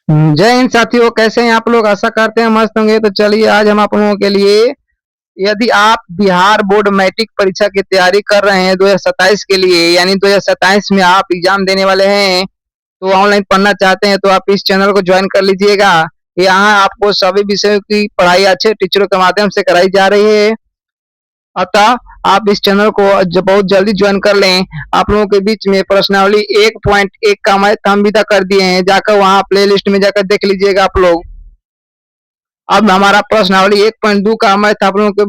जय हिंद साथियों, कैसे हैं आप लोग। आशा करते हैं मस्त होंगे। तो चलिए आज हम आप लोगों के लिए, यदि आप बिहार बोर्ड मैट्रिक परीक्षा की तैयारी कर रहे हैं 2027 के लिए, यानी 2027 में आप एग्जाम देने वाले हैं, तो ऑनलाइन पढ़ना चाहते हैं, तो आप इस चैनल को ज्वाइन कर लीजिएगा। यहाँ आपको सभी विषयों की पढ़ाई अच्छे टीचरों के माध्यम से कराई जा रही है। अतः आप इस चैनल को बहुत जल्दी ज्वाइन कर लें। आप लोगों के बीच में प्रश्नावली 1.1 का मैथ हम विदा कर दिए हैं, जाकर वहाँ प्ले लिस्ट में जाकर देख लीजिएगा आप लोग। अब हमारा प्रश्नावली 1.2 का मैथ आप लोगों के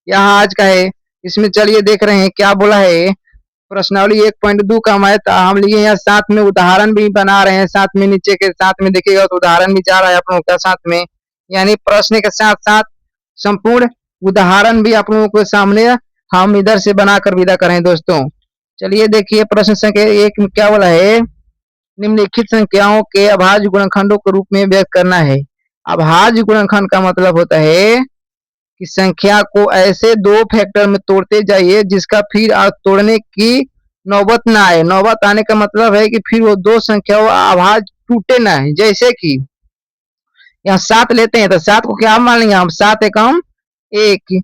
यहाँ आज का है। इसमें चलिए देख रहे हैं क्या बोला है। प्रश्नावली 1.2 का मैथ हम लिए यहाँ, साथ में उदाहरण भी बना रहे हैं। साथ में नीचे के साथ में देखिएगा तो उदाहरण भी जा रहा है आप लोगों का साथ में, यानी प्रश्न के साथ साथ संपूर्ण उदाहरण भी आप लोगों के सामने हम इधर से बनाकर विदा करें दोस्तों। चलिए देखिए प्रश्न संख्या 1 में क्या बोला है। निम्नलिखित संख्याओं के अभाज्य गुणनखंडों के रूप में व्यक्त करना है। अभाज्य गुणनखंड का मतलब होता है कि संख्या को ऐसे दो फैक्टर में तोड़ते जाइए जिसका फिर तोड़ने की नौबत ना आए। नौबत आने का मतलब है कि फिर वो दो संख्याओं अभाज्य टूटे ना है। जैसे कि यहाँ 7 लेते हैं तो 7 को क्या मान लेंगे हम, 7 एकम 1।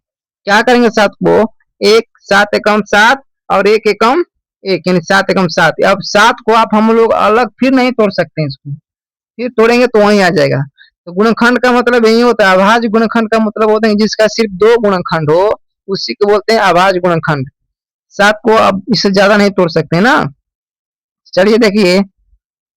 क्या करेंगे 7 को 1, 7 एकम 7 और 1 एकम 1, यानी 7 एकम 7। अब 7 को आप हम लोग अलग फिर नहीं तोड़ सकते हैं, इसको फिर तोड़ेंगे तो वहीं आ जाएगा। तो गुणनखंड का मतलब यही होता है। अभाज्य गुणनखंड का मतलब होता है जिसका सिर्फ दो गुणनखंड हो, उसी को बोलते हैं अभाज्य गुणनखंड। 7 को अब इससे ज्यादा नहीं तोड़ सकते ना। चलिए देखिए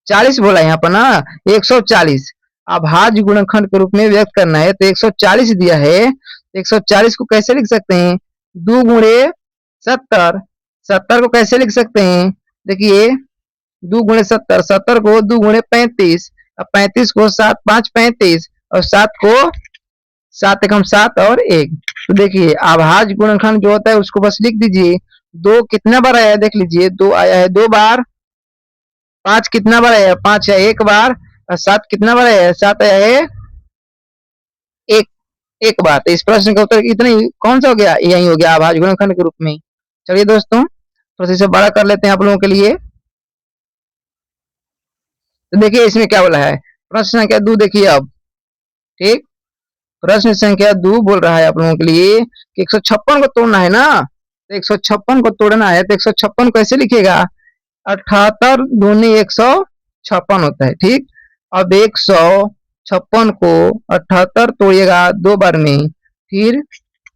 40 बोला यहाँ पर ना, 140 अभाज्य गुणनखंड के रूप में व्यक्त करना है। तो 140 दिया है, 140 को कैसे लिख सकते हैं, 2 गुणे 70। 70 को कैसे लिख सकते हैं, देखिए 2 गुणे 70, 70 को 2 गुणे 35। अब 35 को 7 5 35 और 7 को 7 एकम 7 और 1। तो देखिए अभाज्य गुणनखंड जो होता है उसको बस लिख दीजिए। 2 कितना बार आया है देख लीजिए, 2 आया है 2 बार। 5 कितना बार आया है, 5 है 1 बार। और 7 कितना बार आया है, 7 आया है 1 1 बार। तो इस प्रश्न का उत्तर इतना ही कौन सा हो गया, यही हो गया अभाज्य गुणनखंड के रूप में। चलिए दोस्तों थोड़ा सा इसे बड़ा कर लेते हैं आप लोगों के लिए। तो देखिए इसमें क्या बोला है, प्रश्न संख्या 2 देखिए अब। ठीक, प्रश्न संख्या 2 बोल रहा है आप लोगों के लिए कि 156 को तोड़ना है ना। तो 156 को तोड़ना है तो 156 कैसे लिखिएगा, 78 दूनी 156 होता है। ठीक, अब 156 को 78 तोड़िएगा 2 बार में, फिर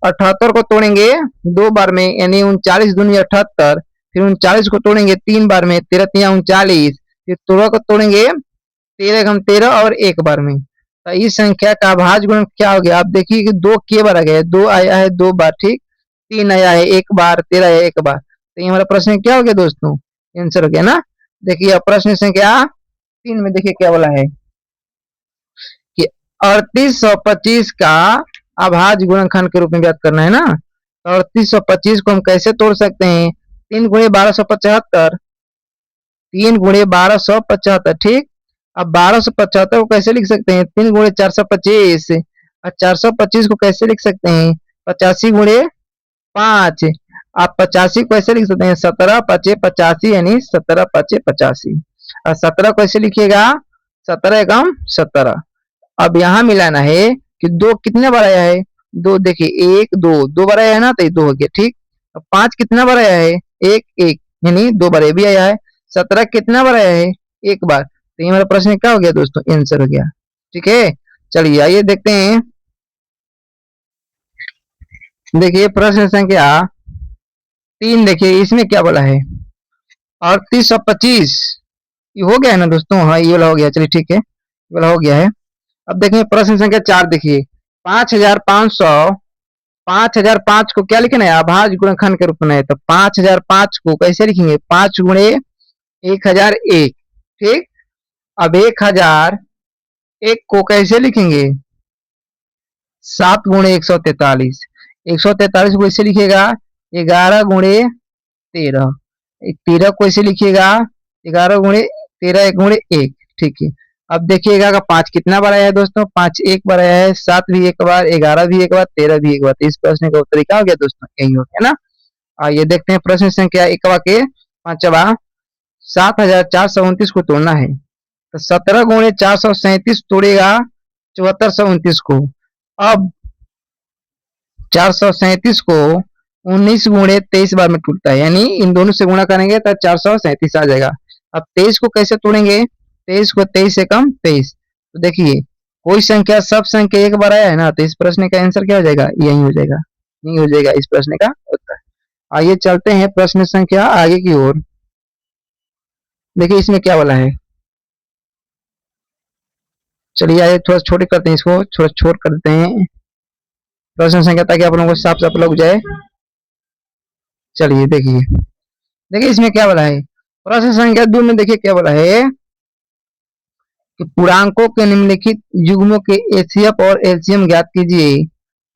78 को तोड़ेंगे 2 बार में, यानी 39 दूनी 78। फिर 39 को तोड़ेंगे 3 बार में, 13 तिया 39। फिर 16 को तोड़ेंगे 13 एकम 13 और 1 बार में। तो इस संख्या का अभाज्य गुणन क्या हो गया, आप देखिए कि 2 के बार आ गया है, 2 आया है 2 बार। ठीक, 3 आया है 1 बार, 13 आया है 1 बार। तो ये हमारा प्रश्न क्या हो गया दोस्तों, आंसर हो गया ना। देखिए प्रश्न संख्या 3 में देखिए क्या बोला है कि 3825 का अभाज्य गुणनखंड के रूप में व्यक्त करना है ना। तो 3825 को हम कैसे तोड़ सकते हैं, 3 गुणे 1275, 3 गुणे 1275। ठीक, अब 1275 को कैसे लिख सकते हैं, 3 गुणे 425। और 425 को कैसे लिख सकते हैं, 85 गुणे 5। आप 85 को कैसे लिख सकते हैं, 17 पचे 85, यानी 17 पचे 85। और 17 कैसे लिखिएगा, 17 एकम 17। अब यहाँ मिलाना है कि 2 कितने बार आया है, 2 देखिए 1 2 2 बार आया है ना, तो ये 2 हो गया। ठीक, अब 5 कितना बार आया है, 1 1, यानी 2 बार ये भी आया है। 17 कितना बार आया है, 1 बार। तो ये हमारा प्रश्न क्या हो गया दोस्तों, आंसर हो गया। ठीक है, चलिए आइए देखते हैं। देखिए प्रश्न संख्या 3 देखिए इसमें क्या बोला है, 3825 ये हो गया है ना दोस्तों, हाँ ये वाला हो गया। चलिए ठीक है, ये वाला हो गया है। अब देखें प्रश्न संख्या 4 देखिए, 5500, 5005 को क्या लिखना है, अभाज्य गुणनखंड के रूप में है। तो 5005 को कैसे लिखेंगे, 5 गुणे 1001। ठीक, अब 1001 को कैसे लिखेंगे, 7 गुणे 143। 143 को कैसे लिखिएगा, 11 गुणे 13। 13 को ऐसे लिखिएगा 11 गुणे 13 1 गुणे 1। ठीक है, अब देखिएगा का 5 कितना बार आया है दोस्तों, 5 1 बार आया है, 7 भी 1 बार, 11 भी 1 बार, 13 भी 1 बार। तो इस प्रश्न का उत्तर क्या हो गया दोस्तों, यही हो गया ना। आइए देखते हैं प्रश्न संख्या 1 के 5वां, 7429 को तोड़ना है। तो 17 × 437 तोड़ेगा 7429 को। अब 437 को 19 × 23 बार में टूटता है, यानी इन दोनों से गुणा करेंगे तो 437 आ जाएगा। अब 23 को कैसे तोड़ेंगे? 23 को 23 से कम 23। तो देखिए कोई संख्या सब संख्या एक बार आया है ना, तो इस प्रश्न का आंसर क्या हो जाएगा? यही हो जाएगा, यही हो जाएगा इस प्रश्न का उत्तर। आइए चलते हैं प्रश्न संख्या आगे की ओर। देखिए इसमें क्या बोला है, चलिए आइए थोड़ा छोटे करते हैं, इसको थोड़ा छोट कर देते हैं प्रश्न संख्या, ताकि आप लोगों को साफ साफ लग जाए। चलिए देखिए, देखिए इसमें क्या बोला है, प्रश्न संख्या 2 में देखिए क्या बोला है कि पूर्णांकों के निम्नलिखित युग्मों के एचसीएफ और एलसीएम ज्ञात कीजिए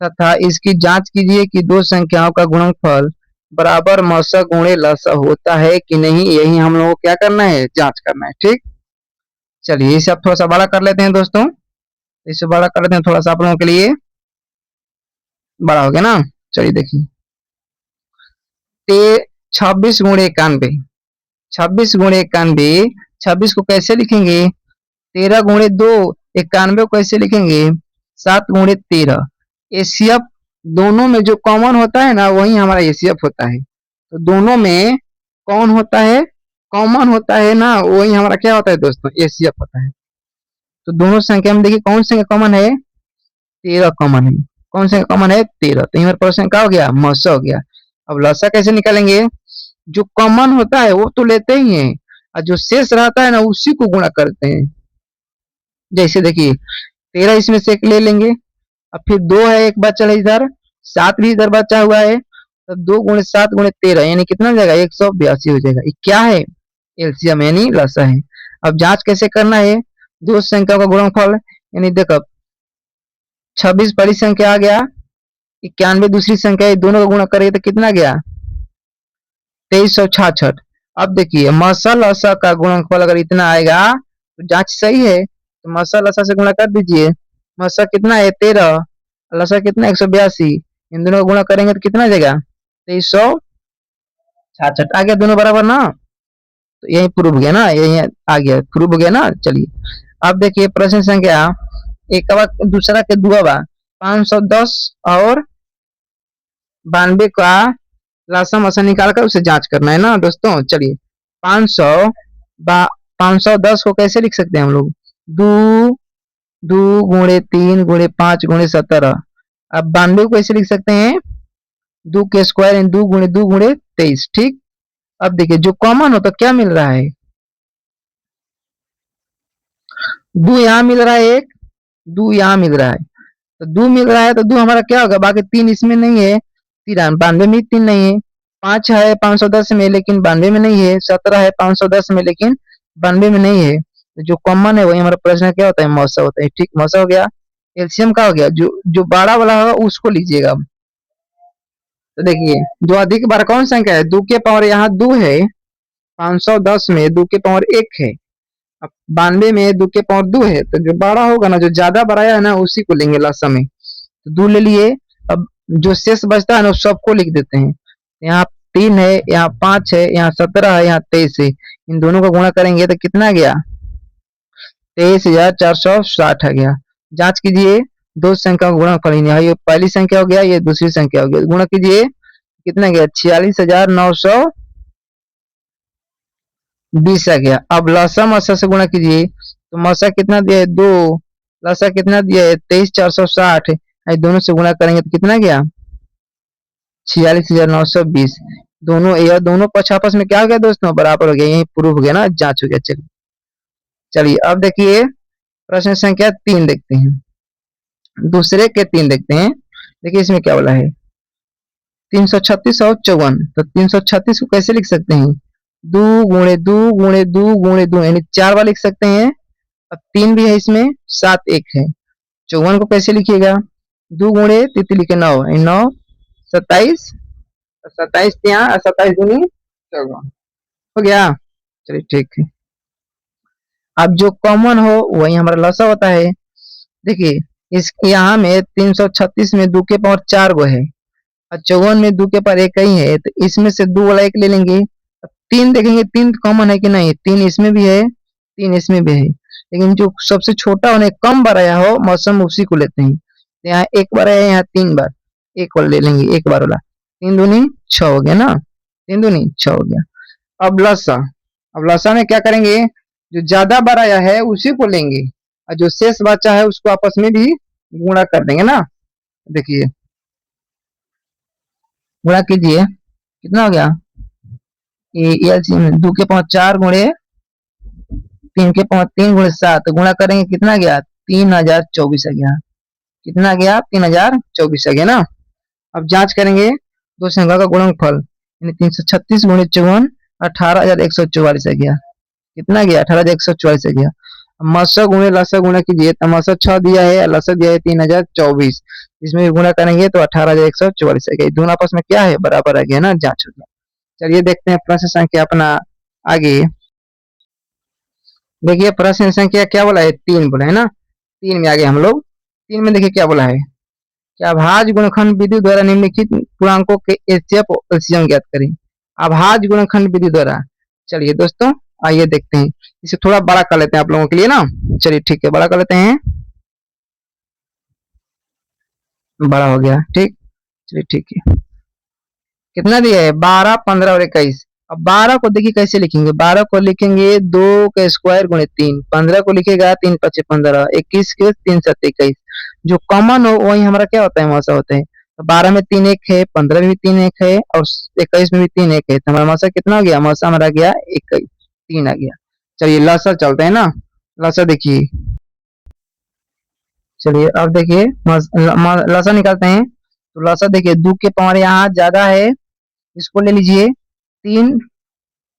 तथा इसकी जांच कीजिए कि दो संख्याओं का गुणनफल बराबर मौसा गुणे लसा होता है कि नहीं। यही हम लोगों को क्या करना है? जांच करना है। ठीक, चलिए इसे अब थोड़ा सा बड़ा कर लेते हैं दोस्तों, इसे बड़ा कर लेते हैं थोड़ा सा आप लोगों के लिए, बड़ा हो गया ना। चलिए देखिए 26 × 91, 26 × 91, 26 को कैसे लिखेंगे? 13 × 2, 91 को कैसे लिखेंगे? 7 × 13। एसीएफ दोनों में जो कॉमन होता है ना, वही हमारा एसीएफ होता है। तो दोनों में कौन होता है? कॉमन होता है ना, वही हमारा क्या होता है दोस्तों? एसीएफ होता है। तो दोनों संख्या में देखिए कौन सी कॉमन है? 13 कॉमन है। कौन सा कॉमन है? 13। तो हमारा प्रश्न क्या हो गया? मौसा हो गया। अब लसा कैसे निकालेंगे? जो कॉमन होता है वो तो लेते ही हैं, और जो शेष रहता है ना उसी को गुणा करते हैं। जैसे देखिए 13 इसमें से एक ले लेंगे, अब फिर 2 है एक बचा है इधर, 7 भी इधर बचा हुआ है, तो 2 × 7 × 13 यानी कितना हो जाएगा? 182 हो जाएगा। ये क्या है? एलसीएम यानी लसा है। अब जांच कैसे करना है? दो संख्या का गुणनफल, यानी देखो 26 पहली संख्या आ गया, 91 दूसरी संख्या है, दोनों का गुणा करेंगे तो कितना गया? 2366। अब देखिए मसा लसा का गुणनफल अगर इतना आएगा तो जांच सही है, तो मसा लसा से गुणा कर दीजिए। मसा कितना है? 13, लसा कितना? 182। इन दोनों को गुणा करेंगे तो कितना आ जाएगा? 2366 आ गया, दोनों बराबर ना। तो यही प्रूव हो गया ना, यही आ गया, प्रूव हो गया ना। चलिए अब देखिए प्रश्न संख्या एक दूसरा के दुआ 510 और 92 का लसा मसा निकाल कर उसे जांच करना है ना दोस्तों। चलिए 510 को कैसे लिख सकते हैं हम लोग? 2 2 × 3 × 5 × 17। अब 92 को कैसे लिख सकते हैं? 2 के स्क्वायर 2 × 23। ठीक, अब देखिए जो कॉमन हो तो क्या मिल रहा है? 2 यहाँ मिल रहा है, एक 2 यहाँ मिल रहा है, तो 2 मिल रहा है तो 2 हमारा क्या होगा? बाकी 3 इसमें नहीं है, 92 में 3 नहीं है, 5 है 510 में लेकिन 92 में नहीं है, 17 है 510 में लेकिन 92 में नहीं है। तो जो कॉमन है वही हमारा प्रश्न क्या होता है? मौसा होता है। ठीक, मौसा हो गया। एलसीएम का हो गया, जो जो बड़ा वाला होगा उसको लीजिएगा। तो देखिए जो अधिक बार कौन संख्या है? 2 के पावर यहाँ 2 है, 510 में 2 के पावर 1 है, अब 92 में 2 के पावर 2 है, तो जो बड़ा होगा ना, जो ज्यादा बढ़ाया है ना उसी को लेंगे लास्ट में। तो 2 ले लिए, अब जो शेष बचता है ना सबको लिख देते हैं। यहाँ 3 है, यहाँ 5 है, यहाँ 17 है, यहाँ 23 है, इन दोनों को गुणा करेंगे तो कितना गया? 23,460 आ गया। जांच कीजिए दो संख्या का गुणा करेंगे, ये पहली संख्या हो गया, ये दूसरी संख्या हो गया, गुणा कीजिए कितना गया? 46,920 आ गया। अब लसा मसा से गुणा कीजिए, तो मसा कितना दिया है? 2, लसा कितना दिया है? 23,460, दोनों से गुणा करेंगे तो कितना गया? 46,920। दोनों यह दोनों पक्ष आपस में क्या हो गया दोस्तों? बराबर हो गया, यही प्रूफ हो गया ना, जांच हो गया। चलिए चलिए अब देखिए प्रश्न संख्या 3 देखते हैं, दूसरे के 3 देखते हैं। देखिए इसमें क्या बोला है? 336 और 54। तो 336 को कैसे लिख सकते हैं? 2 × 2 × 2 × 2 यानी 4 बार लिख सकते हैं। अब 3 भी है इसमें, 7 1 है। 54 को कैसे लिखिएगा? 2 × तितली के 9, 9 27, 27 यहाँ 27 दूनी 54 हो गया। चलिए ठीक है, अब जो कॉमन हो वही हमारा लसा होता है। देखिए इस यहाँ में 336 में 2 के पावर 4 गो है, और 54 में 2 के पावर 1 ही है, तो इसमें से 2 वाला 1 ले लेंगे। 3 देखेंगे 3 कॉमन है कि नहीं? 3 इसमें भी है, 3 इसमें भी है, लेकिन जो सबसे छोटा होने कम बार आया हो मौसम उसी को लेते हैं। तो यहाँ एक बार आया, यहाँ 3 बार, एक बार ले लेंगे, एक बार वाला। 3 दूनी 6 हो गया ना, 3 दूनी 6 हो गया। अब लसा, अब लसा में क्या करेंगे, जो ज्यादा बार आया है उसी को लेंगे और जो शेष बचा है उसको आपस में भी गुणा कर देंगे ना। देखिए गुणा कीजिए, कितना हो गया, ये 2 के 5 4 गुणे 3 गुणे 7 गुणा करेंगे, कितना गया 3024 आ गया। कितना गया 3024 आ गया ना। अब जांच करेंगे दो संख्या का गुणनफल, यानी 336 गुणे 54 18,144 आ गया। कितना गया 18,144 आ गया। मसा गुणे लसा गुणा कीजिए, तो मसा 6 दिया है, लसा दिया है 3024, इसमें भी गुणा करेंगे तो 18,144 आ गया। दोनों आपस में क्या है, बराबर आ गया ना, जांच हो गया। चलिए देखते हैं प्रश्न संख्या अपना आगे। देखिए प्रश्न संख्या क्या बोला है, 3 बोला है ना। 3 में आगे हम लोग 3 में देखिए क्या बोला है, क्या अभाज्य गुणनखंड विधि द्वारा निम्नलिखित पूर्णांकों के एचसीएफ और एलसीएम ज्ञात करें। अभाज्य गुणनखंड विधि द्वारा, चलिए दोस्तों आइए देखते हैं। इसे थोड़ा बड़ा कर लेते हैं आप लोगों के लिए ना। चलिए ठीक है, बड़ा कर लेते हैं, बड़ा हो गया, ठीक। चलिए ठीक है, कितना दिया है 12 15 और 21। अब 12 को देखिए कैसे लिखेंगे, 12 को लिखेंगे 2 का स्क्वायर गुणे 3, 15 को लिखेगा 3 5 15, 21 के 3 7 21। जो कॉमन हो वही हमारा क्या होता है, मौसा होता है। तो 12 में 3 एक है, 15 में भी 3 एक है और 21 में भी 3 एक है, तो हमारा मौसा कितना हो गया, मौसा हमारा गया 21, 3 आ गया। चलिए लसा चलते हैं ना, लसा देखिए, चलिए अब देखिए लसा निकालते हैं। तो लसा देखिए 2 के पावर यहाँ ज्यादा है, इसको ले लीजिए। 3,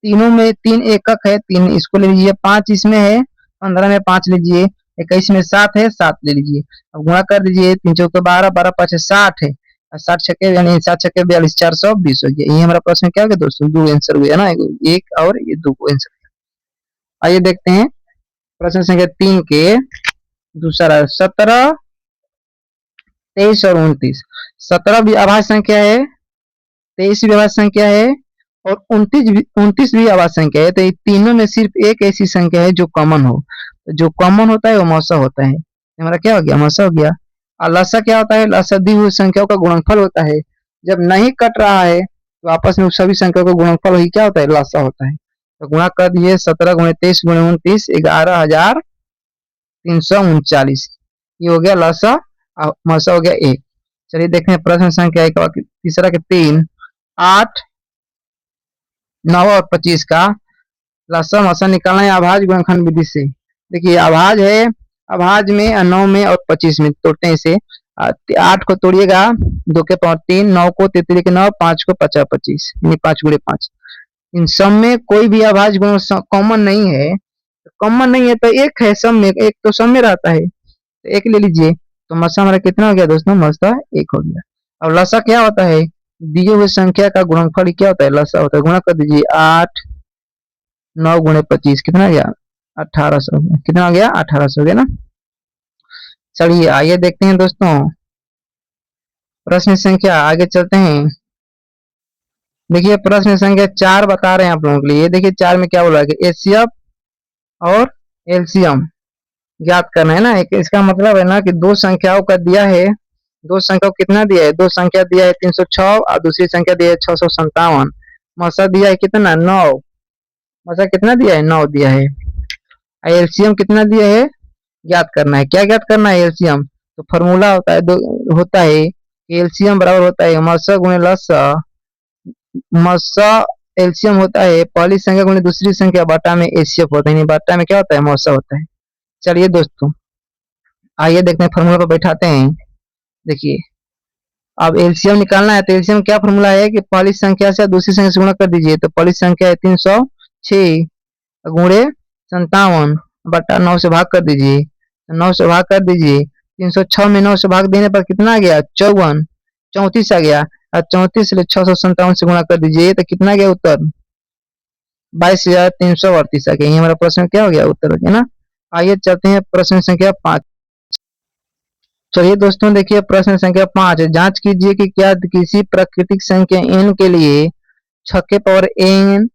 तीनों में 3 एकक है, 3 इसको ले लीजिए। 5 इसमें है, 15 में 5 लीजिए। 21 में 7 है, 7 ले लीजिए। अब गुणा कर दीजिए, 3 चौके 12, 12 5 60 है, और 60 छक्के यानी 7 छक्के 42, 420 हो गया। ये हमारा प्रश्न क्या हो गया दोस्तों, 2 आंसर हुआ ना, एक और ये 2 आंसर। आइए देखते हैं प्रश्न संख्या 3 के दूसरा, 17 23 और 29। 17 भी अभाज्य संख्या है, 23 भी अभाज्य संख्या है और 29 भी अभाज्य संख्या है। तो ये तीनों में सिर्फ एक ऐसी संख्या है जो कॉमन हो, तो जो कॉमन होता है वो मौसा होता है। हमारा क्या हो गया, मौसा हो गया। और लसा क्या होता है, लसा दी हुई संख्याओं का गुणनफल होता है। जब नहीं कट रहा है तो आपस में सभी संख्याओं का गुणनफल वही क्या होता है, लसा होता है। तो गुणा कर दिए, 17 गुणे 23 गुणे 29, 11,339, ये हो गया लसा, मौसा हो गया 1। चलिए देखते हैं प्रश्न संख्या एक तीसरा के 3, 8 9 और 25 का लसा मसा निकालना है अभाज्य गुणनखंड विधि से। देखिए अभाज्य है, अभाज्य में 9 में और 25 में तोड़ते हैं इसे। 8 को तोड़िएगा 2 के पावर 3, 9 को 33 के 9, 5 को 50 25, यानी 5 गुणे 5। इन सब में कोई भी अभाज्य गुण कॉमन नहीं है, कॉमन नहीं है तो एक है सब में, एक तो सब में रहता है, तो एक ले लीजिए। तो मसा हमारा कितना हो गया दोस्तों, मसा 1 हो गया। अब लसा क्या होता है, दिए हुए संख्या का गुणनफल क्या होता है, लसा होता है। गुणा कर दीजिए, 8 9 गुणे 25 कितना गया 1800, कितना हो गया 1800 हो गया ना। चलिए आइए देखते हैं दोस्तों प्रश्न संख्या, आगे चलते हैं। देखिए प्रश्न संख्या 4 बता रहे हैं आप लोगों के लिए। देखिए 4 में क्या बोला है कि एचसीएफ और एलसीएम ज्ञात करना है ना। एक इसका मतलब है ना कि दो संख्याओं का दिया है, दो संख्या कितना दिया है, दो संख्या दिया है 306 और दूसरी संख्या दिया है 657। मसा दिया है कितना 9, मसा कितना दिया है 9 दिया है। एलसीएम कितना दिया है ज्ञात करना है। क्या ज्ञात करना है, एलसीएम। तो फॉर्मूला होता है होता है एलसीएम बराबर होता है मसा गुणे लसा। मसा एलसीएम होता है पहली संख्या गुणे दूसरी संख्या बटा में एचसीएफ होता है, बटा में क्या होता है, मौसा होता है। चलिए दोस्तों आइए देखते हैं, फॉर्मूला पर बैठाते हैं। देखिए अब एलसीएम निकालना है, तो एलसीएम क्या फॉर्मूला है कि पहली संख्या से दूसरी संख्या से गुणा कर दीजिए। तो पहली संख्या है 306 गुणे 57 बटा 9 से भाग कर दीजिए। 9 से भाग कर दीजिए, 306 में 9 से भाग देने पर कितना आ गया 54, 34 आ गया। और 34 से 657 से गुणा कर दीजिए तो कितना गया उत्तर 22,338 आ गया। ये हमारा प्रश्न क्या हो गया, उत्तर हो गया ना। आइए चलते हैं प्रश्न संख्या 5। चलिए दोस्तों देखिए प्रश्न संख्या 5, जांच कीजिए कि क्या किसी प्राकृतिक संख्या n के लिए 6 के पावर n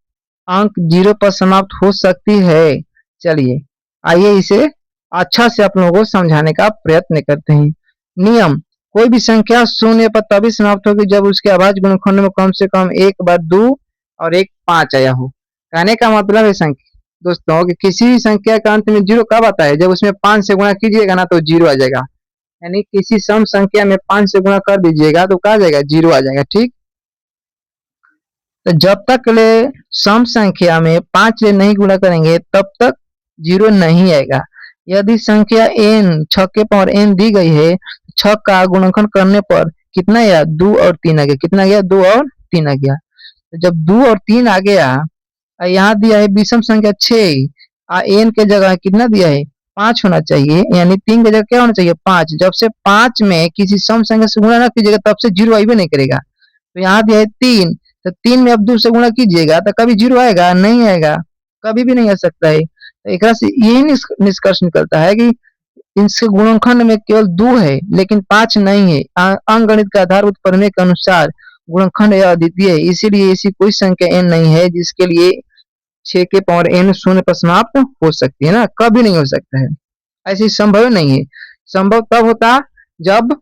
अंक 0 पर समाप्त हो सकती है। चलिए आइए इसे अच्छा से आप लोगों को समझाने का प्रयत्न करते हैं। नियम: कोई भी संख्या शून्य पर तभी समाप्त होगी जब उसके अभाज्य गुणनखंड में कम से कम एक बार 2 और एक 5 आया हो। कहने का मतलब है संख्या दोस्तों कि किसी भी संख्या का अंत में 0 कब आता है? जब उसमें 5 से गुणा कीजिएगा ना तो 0 आ जाएगा। यानी किसी सम संख्या में 5 से गुणा कर दीजिएगा तो क्या आ जाएगा? 0 आ जाएगा। ठीक, तो जब तक ले सम संख्या में 5 से नहीं गुणा करेंगे तब तक 0 नहीं आएगा। यदि संख्या n छक्के पर n दी गई है, छक का गुणनखंड करने पर कितना आया? 2 और 3 आ गया। कितना आ गया? 2 और 3 आ गया। तो जब 2 और 3 आ गया, यहाँ दिया है विषम संख्या 6, n के जगह कितना दिया है? 5 होना चाहिए, यानी 3 की जगह क्या होना चाहिए? 5। जब से 5 में किसी सम संख्या से गुणा ना कीजिएगा तब से 0 आइबे नहीं करेगा। तो यहाँ दिया है 3, तो 3 में अब 2 से गुणा कीजिएगा तो कभी 0 आएगा? नहीं आएगा, कभी भी नहीं आ सकता है। तो एक से यही निष्कर्ष निकलता है कि इनके गुणनखंड में केवल 2 है लेकिन 5 नहीं है। अंकगणित के आधारभूत प्रमेय के अनुसार गुणनखंड यह अद्वितीय है, इसीलिए ऐसी कोई संख्या n नहीं है जिसके लिए 6 के पावर n शून्य पर समाप्त हो सकती है ना, कभी नहीं हो सकता है। ऐसी संभव नहीं है। संभव तब होता जब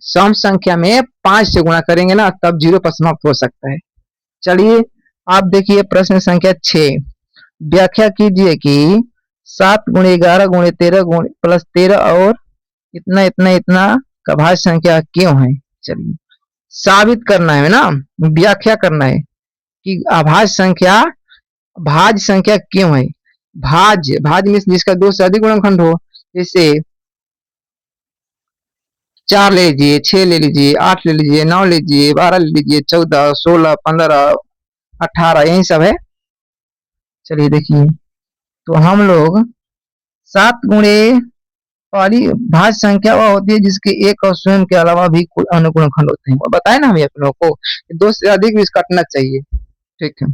सम संख्या में 5 से गुणा करेंगे ना, तब 0 पर समाप्त हो सकता है। चलिए आप देखिए प्रश्न संख्या 6, व्याख्या कीजिए कि 7 गुणे 11 गुणे 13 गुणे प्लस 13 और इतना इतना इतना का भाज्य संख्या क्यों है? चलिए साबित करना है ना, व्याख्या करना है कि अभाज्य संख्या भाज्य संख्या क्यों है। भाज्य भाज्य में जिसका 2 से अधिक गुणनखंड हो, जैसे 4 ले लीजिए, 6 ले लीजिए, 8 ले लीजिए, 9 ले लीजिए, 12 ले लीजिए, 14, 16, 15, 18 यही सब है। चलिए देखिए, तो हम लोग 7 गुणे पहली भाज्य संख्या वह होती है जिसके एक और स्वयं के अलावा भी कोई अन्य गुणनखंड होते हैं। वो बताए ना हमें अपने को 2 से अधिक भी काटना चाहिए। ठीक है,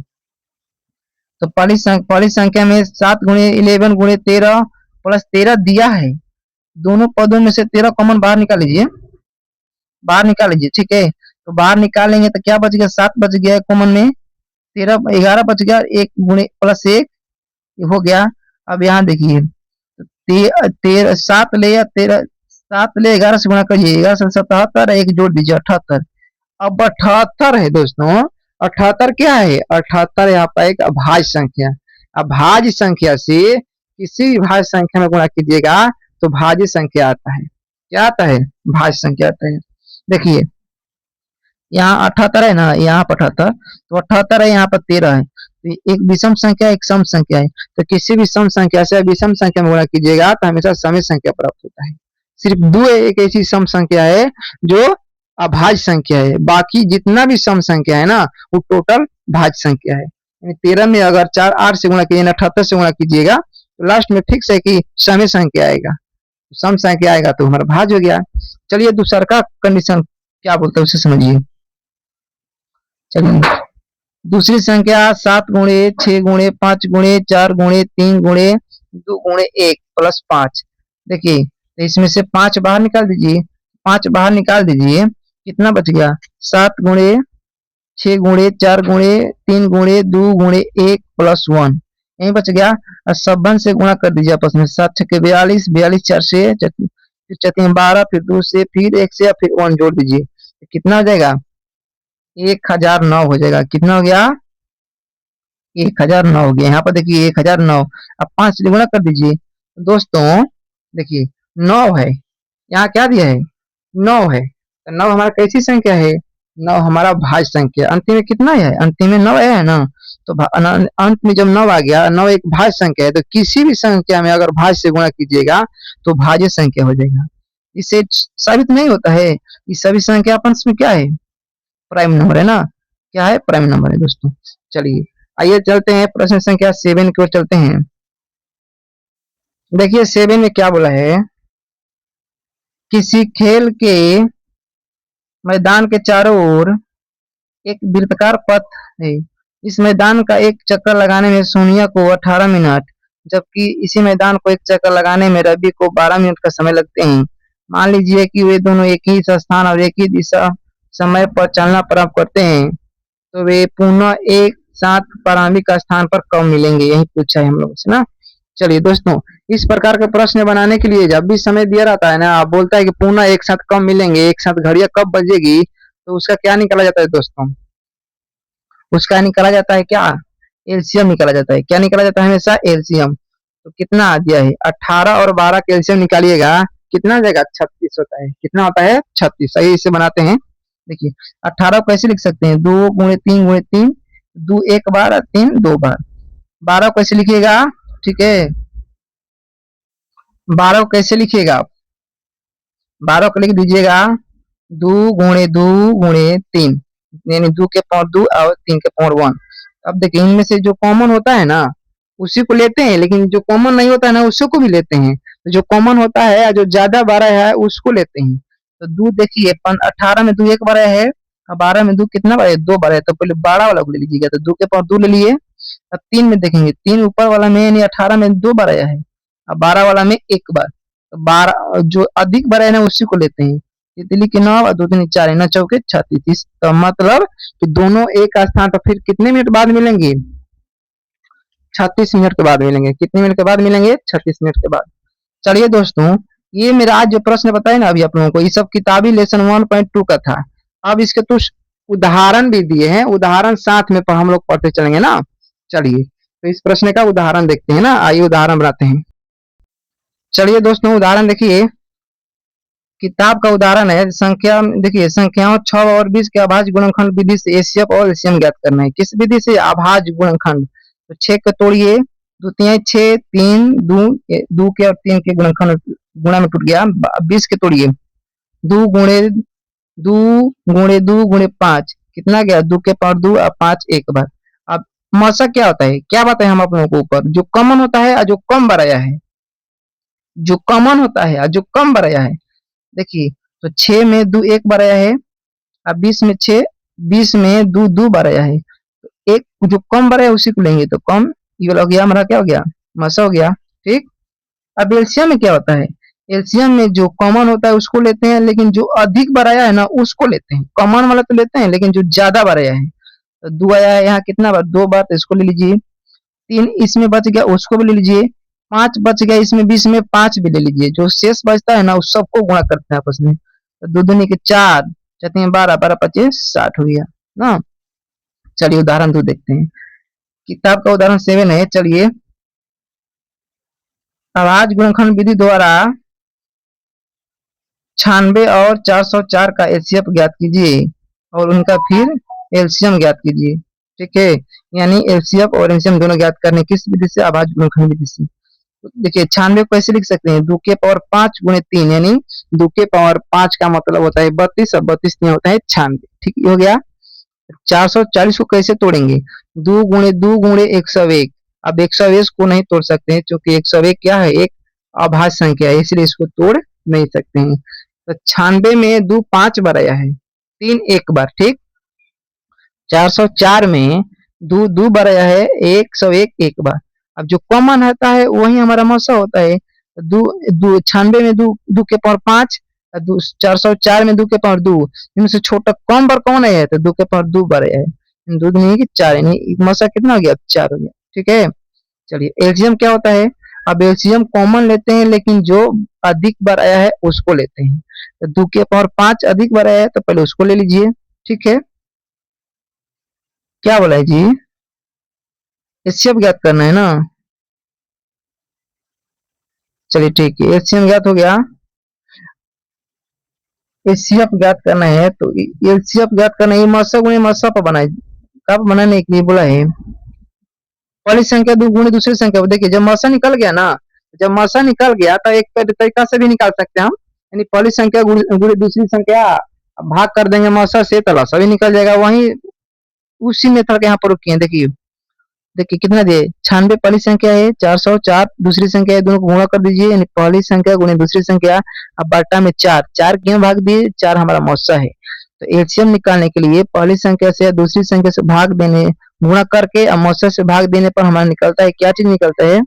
तो पहली संख्या में 7 गुणे 11 गुणे 13 प्लस 13 दिया है। दोनों पदों में से 13 कॉमन बाहर निकाल लीजिए, बाहर निकाल लीजिए। ठीक है, तो बाहर निकालेंगे तो क्या बच गया? 7 बच गया कॉमन में, 13 11 बच गया, 1 गुणे प्लस 1 हो गया। अब यहाँ देखिए 7 ले या 13, 7 ले 11 से गुणा करिए, 11 से 77, एक जोड़ दीजिए 78। अब 78 है दोस्तों, 78 क्या है? 78 यहाँ पर एक अभाज्य संख्या। अभाज्य संख्या से किसी भी भाज्य संख्या में गुणा कीजिएगा तो भाज्य संख्या आता है। क्या आता है? भाज्य संख्या आता है। देखिए यहाँ 78 है ना, यहाँ पर 78, तो 78 है, यहाँ पर 13 है। तो एक विषम संख्या एक सम संख्या है, तो किसी भी सम संख्या से विषम संख्या में गुणा कीजिएगा तो हमेशा सम संख्या प्राप्त होता है। सिर्फ 2 एक ऐसी सम संख्या है जो अभाज्य संख्या है, बाकी जितना भी सम संख्या है ना वो टोटल भाज्य संख्या है। 13 में अगर 4 8 से गुणा कीजिए, 78 से गुणा कीजिएगा तो लास्ट में फिक्स है कि सम संख्या आएगा। सम संख्या आएगा तो हमारा भाज्य हो गया। चलिए दूसरा का कंडीशन क्या बोलते हैं उसे समझिए। चलिए दूसरी संख्या 7 गुणे 6 गुणे 5 गुणे 4 गुणे 3 गुणे 2 गुणे 1 प्लस 5। देखिए तो इसमें से 5 बाहर निकाल दीजिए, 5 बाहर निकाल दीजिए, कितना बच गया? 7 गुणे 6 गुणे 4 गुणे 3 गुणे 2 गुणे 1 प्लस 1 यही बच गया। और सब से गुणा कर दीजिए आपस में, 7 छक्के 42, 42 4 से, फिर 12, फिर 2 से, फिर 1 से, फिर 1 जोड़ दीजिए, तो कितना हो जाएगा? 1009 हो जाएगा। कितना हो गया? 1009 हो गया। यहाँ पर देखिए 1009, अब 5 से गुणा कर दीजिए दोस्तों। देखिए 9 है, यहाँ क्या दिया है? 9 है, तो 9 हमारा कैसी संख्या है? 9 हमारा भाज्य संख्या। अंतिम में कितना है? अंतिम में 9 है ना, तो अंत में जब 9 आ गया, 9 एक भाज्य संख्या है, तो किसी भी संख्या में अगर भाज्य से गुणा कीजिएगा तो भाज्य संख्या हो जाएगा। इससे साबित नहीं होता है कि सभी संख्या आपस में क्या है? प्राइम नंबर है ना। क्या है? प्राइम नंबर है दोस्तों। चलिए आइए चलते हैं प्रश्न संख्या 7 की ओर चलते हैं। देखिए 7 में क्या बोला है? किसी खेल के मैदान के चारों ओर एक वृत्ताकार पथ है। इस मैदान का एक चक्कर लगाने में सोनिया को 18 मिनट, जबकि इसी मैदान को एक चक्कर लगाने में रवि को 12 मिनट का समय लगते हैं। मान लीजिए कि वे दोनों एक ही स्थान और एक ही दिशा समय पर चलना प्रारंभ करते हैं, तो वे पुनः एक साथ प्रारंभिक स्थान पर कब मिलेंगे? यही पूछा है हम लोगों से ना। चलिए दोस्तों, इस प्रकार के प्रश्न बनाने के लिए जब भी समय दिया रहता है ना, आप बोलता है कि पुनः एक साथ कब मिलेंगे, एक साथ घड़ियां कब बजेगी, तो उसका क्या निकाला जाता है दोस्तों? उसका निकाला जाता है क्या? एलसीएम निकाला जाता है। क्या निकाला जाता है? हमेशा एलसीएम। तो कितना आ गया है? 18 और 12 का एलसीएम निकालिएगा, कितना आ जाएगा? 36 होता है। कितना होता है? 36। सही, इसे बनाते हैं। देखिए, 18 को कैसे लिख सकते हैं? 2 गुणे 3 गुणे 3, 2 एक बार और 3 दो बार। 12 को कैसे लिखिएगा? ठीक है, 12 को कैसे लिखिएगा आप? 12 को लिख दीजिएगा 2 गुणे 2 गुणे 3, यानी 2 के पावर 2 और 3 के पावर 1। अब देखिए, इनमें से जो कॉमन होता है ना, उसी को लेते हैं, लेकिन जो कॉमन नहीं होता है ना, उसी को भी लेते हैं। तो जो कॉमन होता है, जो ज्यादा बारह है, उसको लेते हैं। तो 2 देखिए, 18 में 2 एक बारह है, और 12 में 2 कितना बार है? 2 बार है। तो पहले 12 वाला को ले लीजिएगा, तो 2 के पावर 2 ले लिए। अब 3 में देखेंगे, 3 ऊपर वाला में यानी 18 में 2 बार आया है, और 12 वाला में 1 बार। तो 12 जो अधिक बार है ना, उसी को लेते हैं। तितली के 9 और 2 3 4, 9 चौके 36। तो मतलब कि दोनों एक स्थान पर फिर कितने मिनट बाद मिलेंगे? 36 मिनट के बाद मिलेंगे। कितने मिनट के बाद मिलेंगे? 36 मिनट के बाद। चलिए दोस्तों, ये मेरा आज जो प्रश्न बताए ना अभी आप लोगों को, ये सब किताबी लेसन 1.2 का था। अब इसके कुछ उदाहरण भी दिए हैं, उदाहरण साथ में हम लोग पढ़ते चलेंगे ना। चलिए, तो इस प्रश्न का उदाहरण देखते हैं ना। आइए उदाहरण बनाते हैं। चलिए दोस्तों, उदाहरण देखिए। किताब का उदाहरण है, संख्या देखिए, संख्याओं 6 और 20 के अभाज्य गुणनखंड विधि से एचसीएफ और एलसीएम ज्ञात करना है। किस विधि से? अभाज्य गुणनखंड। तो 6 को तोड़िए, दो तिहाई 6, 3 दो के और 3 के गुणनखंड गुणा में टूट गया। 20 के तोड़िए, 2 गुणे 2 गुणे 5, कितना गया? 2 के पावर 2 और 5 एक बार। अब मौसा क्या होता है? क्या बताए हम आप लोगों को ऊपर? जो कॉमन होता है और जो कम बराया है, जो कॉमन होता है और जो कम बराया है। देखिए, तो 6 में 2 एक बार आया है, और 20 में 6, 20 में 2 2 बार आया है। तो एक जो कम बार आया उसी को लेंगे, तो कम ये वाला हो गया हमारा, क्या हो गया? मसा हो गया। ठीक। अब एलसीएम में क्या होता है? एलसीएम में जो कॉमन होता है उसको लेते हैं, लेकिन जो अधिक बार आया है ना, उसको लेते हैं। कॉमन वाला तो लेते हैं, लेकिन जो ज्यादा बार आया है, तो 2 आया है यहाँ, कितना बार? 2 बार, तो इसको ले लीजिए। 3 इसमें बच गया, उसको भी ले लीजिए। 5 बच गया इसमें, 20 में 5 भी ले लीजिए। जो शेष बचता है ना, उस सबको गुणा करते हैं आपस में। तो 2 दूनी के 4, 4 12, 12 25 60 हो गया ना। चलिए उदाहरण 2 देखते हैं। किताब का उदाहरण 7 है। चलिए, अभाज्य गुणनखंड विधि द्वारा 96 और 404 का एचसीएफ ज्ञात कीजिए और उनका फिर एलसीएम ज्ञात कीजिए। ठीक है, यानी एलसीएफ और एलसीएम दोनों ज्ञात करने किस विधि से? अभाज्य गुणनखंड विधि से। देखिए, 96 को कैसे लिख सकते हैं? 2 के पावर 5 गुणे 3, यानी 2 के पावर 5 का मतलब होता है 32, और 32 नहीं होता है 96। ठीक हो गया। 440 को कैसे तोड़ेंगे? 2 गुणे 2 गुणे 101। अब 101 को नहीं तोड़ सकते हैं, क्योंकि 101 क्या है? एक अभाज्य संख्या है, इसलिए इसको तोड़ नहीं सकते हैं। तो 96 में 2 5 बार आया है, 3 एक बार। ठीक। 404 में 2 2 बार आया है, 101 एक बार। अब जो कॉमन रहता है वही हमारा मौसा होता है। 96 में 2 के पावर 5, 404 में 2 के पावर 2, इनमें से छोटा कम बार कौन आया है? तो 2 के पावर 2 बार आया है। 2 नहीं कि 4, यानी मौसा कितना हो गया? 4 हो गया। ठीक है। चलिए, एलसीएम क्या होता है? अब एलसीएम कॉमन लेते हैं, लेकिन जो अधिक बार आया है उसको लेते हैं। तो 2 के पावर 5 अधिक बार आया है, तो पहले उसको ले लीजिए। ठीक है, क्या बोला है जी? एचसीएफ ज्ञात करना है ना। चलिए ठीक है, एचसीएम ज्ञात हो गया। एचसीएफ ज्ञात करना है, तो एचसीएफ ज्ञात करना है। मौसा गुणे मौसा पर बनाए, कब बनाने के लिए बोला है? पहली संख्या दो गुणे दूसरी संख्या। देखिए, जब मौसा निकल गया ना, जब मौसा निकल गया तो एक तरीका से भी निकाल सकते हैं हम, यानी पहली संख्या गुणे दूसरी संख्या, भाग कर देंगे मौसा से, तो लसा भी निकल जाएगा। वही उसी मेथड के यहाँ पर रुकिए। देखिए, देखिए कितना दिए? 96 पहली संख्या है, 404 दूसरी संख्या है, दोनों को गुणा कर दीजिए, यानी पहली संख्या गुणे दूसरी संख्या। अब बट्टा में 4, 4 क्यों भाग दिए? 4 हमारा मौसा है। तो एलसीएम निकालने के लिए पहली संख्या से या दूसरी संख्या से भाग देने, गुणा करके और मौसा से भाग देने पर हमारा निकलता है, क्या चीज निकलता है?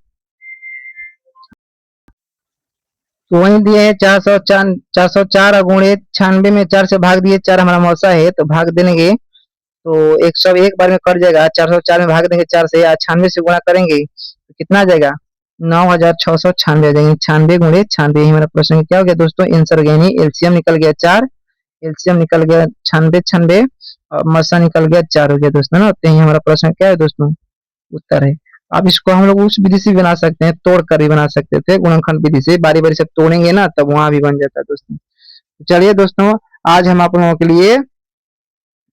तो वही दिए है 404, 404 गुणे 96 में 4 से भाग दिए, 4 हमारा मौसा है, तो भाग देंगे तो 101 बार में कट जाएगा। 404 में भाग देंगे 4 से, या 96 से गुणा करेंगे तो कितना आ जाएगा? 9696 आ जाएंगे, 96 गुणे 96 ही हमारा प्रश्न क्या हो गया दोस्तों, आंसर यानी एलसीएम निकल गया 4, एलसीएम निकल गया 96 96 और मसा निकल गया 4 हो गया दोस्तों ना। तो यही हमारा प्रश्न क्या है दोस्तों, उत्तर है। अब इसको हम लोग उस विधि से भी बना सकते हैं, तोड़ कर भी बना सकते थे, गुणनखंड विधि से बारी बारी से तोड़ेंगे ना तब वहां भी बन जाता है दोस्तों। चलिए दोस्तों, आज हम आप लोगों के लिए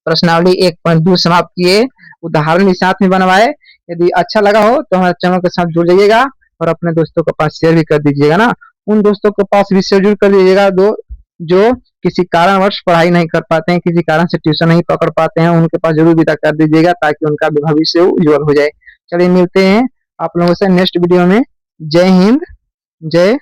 प्रश्नावली 1.2 समाप्त किए, उदाहरण भी साथ में बनवाए। यदि अच्छा लगा हो तो हमारे चैनल के साथ जुड़ जाइएगा और अपने दोस्तों के पास शेयर भी कर दीजिएगा ना। उन दोस्तों के पास भी शेयर जरूर कर दीजिएगा दो जो किसी कारणवश पढ़ाई नहीं कर पाते हैं, किसी कारण से ट्यूशन नहीं पकड़ पाते हैं, उनके पास जरूर विदा कर दीजिएगा ताकि उनका भी भविष्य उज्जवल हो जाए। चलिए मिलते हैं आप लोगों से नेक्स्ट वीडियो में। जय हिंद, जय